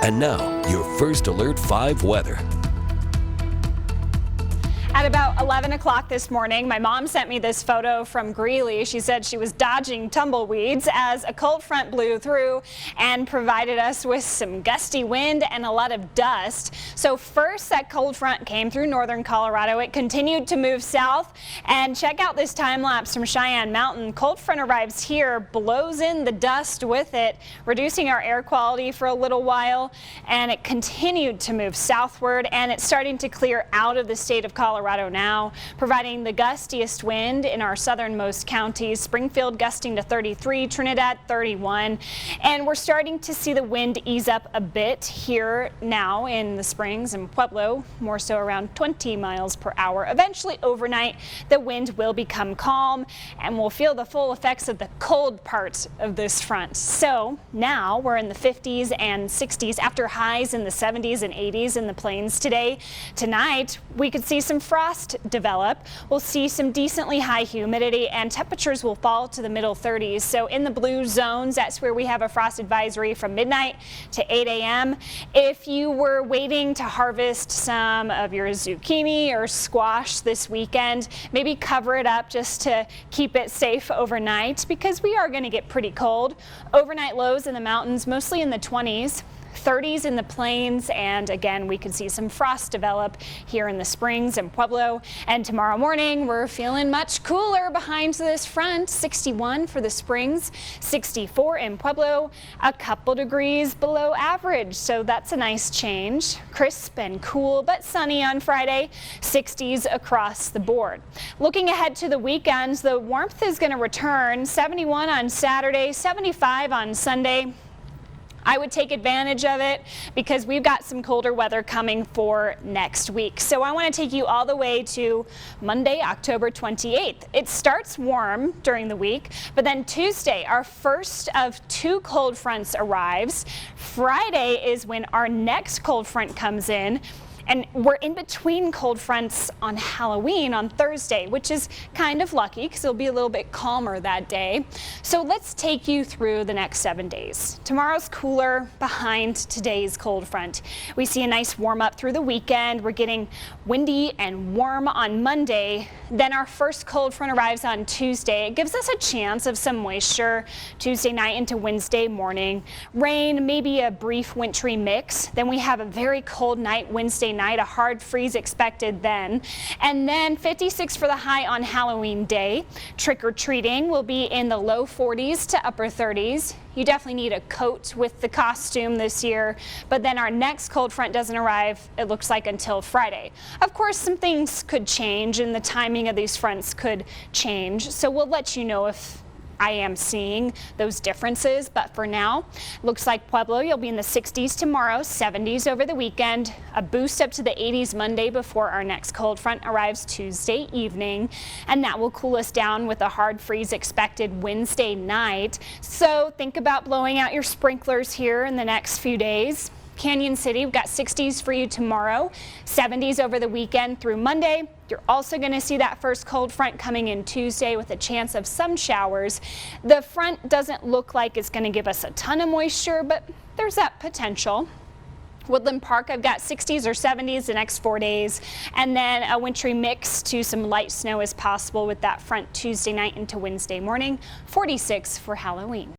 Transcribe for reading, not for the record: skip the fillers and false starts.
And now, your first Alert 5 weather. At about 11 o'clock this morning, my mom sent me this photo from Greeley. She said she was dodging tumbleweeds as a cold front blew through and provided us with some gusty wind and a lot of dust. So first, that cold front came through northern Colorado. It continued to move south, and check out this time lapse from Cheyenne Mountain. Cold front arrives here, blows in the dust with it, reducing our air quality for a little while, and it continued to move southward, and it's starting to clear out of the state of Colorado now, providing the gustiest wind in our southernmost counties. Springfield gusting to 33, Trinidad 31, and we're starting to see the wind ease up a bit here now in the Springs and Pueblo, more so around 20 miles per hour. Eventually overnight, the wind will become calm and we'll feel the full effects of the cold part of this front. So now we're in the 50s and 60s after highs in the 70s and 80s in the plains today. Tonight, we could see some frost develop. We'll see some decently high humidity and temperatures will fall to the middle 30s. So in the blue zones, that's where we have a frost advisory from midnight to 8 a.m. If you were waiting to harvest some of your zucchini or squash this weekend, maybe cover it up just to keep it safe overnight, because we are going to get pretty cold. Overnight lows in the mountains, mostly in the 20s. 30s in the plains, and again we could see some frost develop here in the Springs and Pueblo. And tomorrow morning we're feeling much cooler behind this front. 61 for the Springs, 64 in Pueblo, a couple degrees below average, so that's a nice change. Crisp and cool but sunny on Friday, 60s across the board. Looking ahead to the weekends, the warmth is going to return. 71 on Saturday, 75 on Sunday. I would take advantage of it because we've got some colder weather coming for next week. So I want to take you all the way to Monday, October 28th. It starts warm during the week, but then Tuesday, our first of two cold fronts arrives. Friday is when our next cold front comes in. And we're in between cold fronts on Halloween on Thursday, which is kind of lucky because it'll be a little bit calmer that day. So let's take you through the next 7 days. Tomorrow's cooler behind today's cold front. We see a nice warm up through the weekend. We're getting windy and warm on Monday. Then our first cold front arrives on Tuesday. It gives us a chance of some moisture Tuesday night into Wednesday morning. Rain, maybe a brief wintry mix. Then we have a very cold night Wednesday night, a hard freeze expected then. And then 56 for the high on Halloween day. Trick-or-treating will be in the low 40s to upper 30s. You definitely need a coat with the costume this year, but then our next cold front doesn't arrive, it looks like, until Friday. Of course, some things could change and the timing of these fronts could change, so we'll let you know if I am seeing those differences, but for now, looks like Pueblo, you'll be in the 60s tomorrow, 70s over the weekend, a boost up to the 80s Monday before our next cold front arrives Tuesday evening, and that will cool us down with a hard freeze expected Wednesday night. So think about blowing out your sprinklers here in the next few days. Canyon City, we've got 60s for you tomorrow, 70s over the weekend through Monday. You're also going to see that first cold front coming in Tuesday with a chance of some showers. The front doesn't look like it's going to give us a ton of moisture, but there's that potential. Woodland Park, I've got 60s or 70s the next 4 days, and then a wintry mix to some light snow is possible with that front Tuesday night into Wednesday morning. 46 for Halloween.